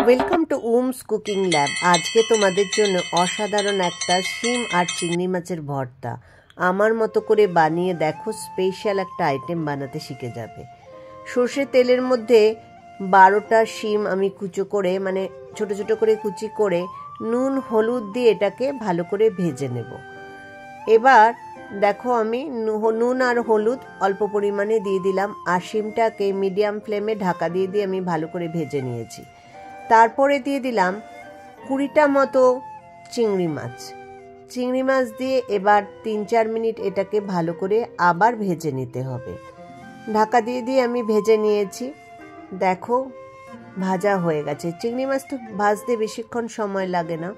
Welcome to Uma's cooking lab. আজকে তোমাদের জন্য অসাধারণ একটা শিম আর চিংড়ি মাছের ভর্তা আমার মতো করে বানিয়ে দেখো, স্পেশাল একটা আইটেম বানাতে শিখে যাবে। সর্ষের তেলের মধ্যে 12টা শিম আমি কুচো করে ছোট ছোট করে কুচি করে নুন হলুদ দিয়ে এটাকে ভালো করে ভেজে নেব। এবার দেখো আমি নুন আর হলুদ অল্প পরিমাণে দিয়ে দিলাম আর শিমটাকে মিডিয়াম ফ্লেমে ঢাকা দিয়ে দিয়ে আমি ভালো করে ভেজে নিয়েছি। তারপরে দিয়ে দিলাম 20টা মতো চিংড়ি মাছ দিয়ে এবার 3-4 মিনিট এটাকে ভালো করে আবার ভেজে নিতে হবে। ঢাকা দিয়ে দিয়ে আমি ভেজে নিয়েছি। দেখো ভাজা হয়ে গেছে। চিংড়ি মাছ তো ভাজতে বেশিক্ষণ সময় লাগে না।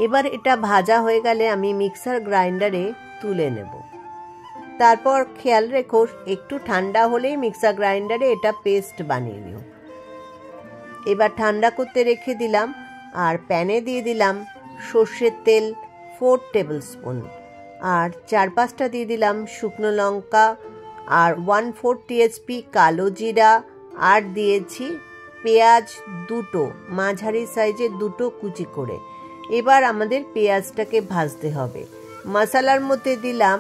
এবার এটা ভাজা হয়ে গেলে আমি মিক্সার গ্রাইন্ডারে তুলে নেব। তারপর খেয়াল রেখো একটু ঠান্ডা হলেই মিক্সার গ্রাইন্ডারে এটা পেস্ট বানিয়ে নিও। এবার ঠান্ডা করতে রেখে দিলাম আর প্যানে দিয়ে দিলাম সর্ষের তেল 4 টেবিল স্পুন আর 4-5টা দিয়ে দিলাম শুকনো লঙ্কা আর 1/4 টিএসপি কালো জিরা আর দিয়েছি পেঁয়াজ 2টো, মাঝারি সাইজের 2টো কুচি করে। এবার আমাদের পেঁয়াজটাকে ভাজতে হবে। মশলার মধ্যে দিলাম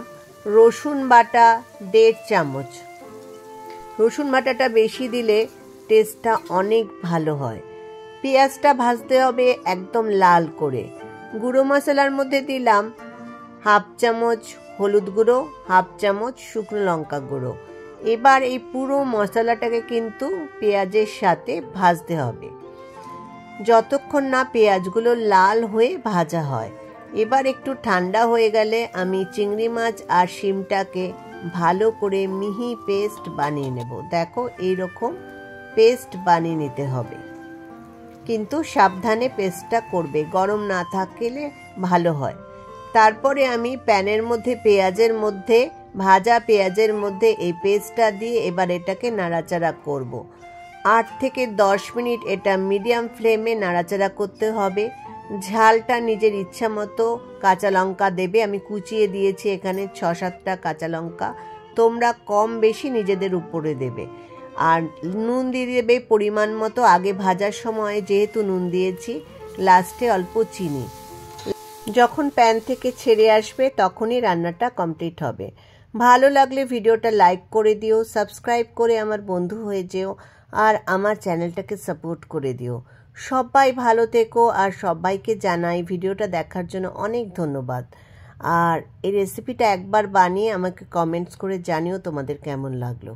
রসুন বাটা 1.5 চামচ। রসুন বাটাটা বেশি দিলে টেস্টটা অনেক ভালো হয়। পেঁয়াজটা ভাজতে হবে একদম লাল করে। গুঁড়ো মশলার মধ্যে দিলাম 1/2 চামচ হলুদ গুঁড়ো, 1/2 চামচ শুকনো লঙ্কা গুঁড়ো। এবার এই পুরো মশলাটাকে কিন্তু পেঁয়াজের সাথে ভাজতে হবে যতক্ষণ না পেঁয়াজগুলো লাল হয়ে ভাজা হয়। এবার একটু ঠান্ডা হয়ে গেলে আমি চিংড়ি মাছ আর শিমটাকে ভালো করে মিহি পেস্ট বানিয়ে নেব। দেখো এইরকম পেস্ট বানিয়ে নিতে হবে, কিন্তু সাবধানে পেস্টটা করবে, গরম না থাকলে ভালো হয়। তারপরে আমি প্যানের মধ্যে ভাজা পেঁয়াজের মধ্যে এই পেস্টটা দিয়ে এবার এটাকে নাড়াচাড়া করব। 8 থেকে 10 মিনিট এটা মিডিয়াম ফ্লেমে নাড়াচাড়া করতে হবে। ঝালটা নিজের ইচ্ছা মতো কাঁচা লঙ্কা দেবে। আমি কুচিয়ে দিয়েছি এখানে 6-7টা কাঁচা লঙ্কা, তোমরা কম বেশি নিজেদের উপরে দেবে। আর নুন দিয়ে দেবে পরিমাণ মতো। আগে ভাজার সময় যেহেতু নুন দিয়েছি, লাস্টে অল্প চিনি। যখন প্যান থেকে ছেড়ে আসবে তখনই রান্নাটা কমপ্লিট হবে। ভালো লাগলে ভিডিওটা লাইক করে দিও, সাবস্ক্রাইব করে আমার বন্ধু হয়ে যেও আর আমার চ্যানেলটাকে সাপোর্ট করে দিও। সবাই ভালো থেকো আর সবাইকে জানাই ভিডিওটা দেখার জন্য অনেক ধন্যবাদ। আর এই রেসিপিটা একবার বানিয়ে আমাকে কমেন্টস করে জানিও তোমাদের কেমন লাগলো।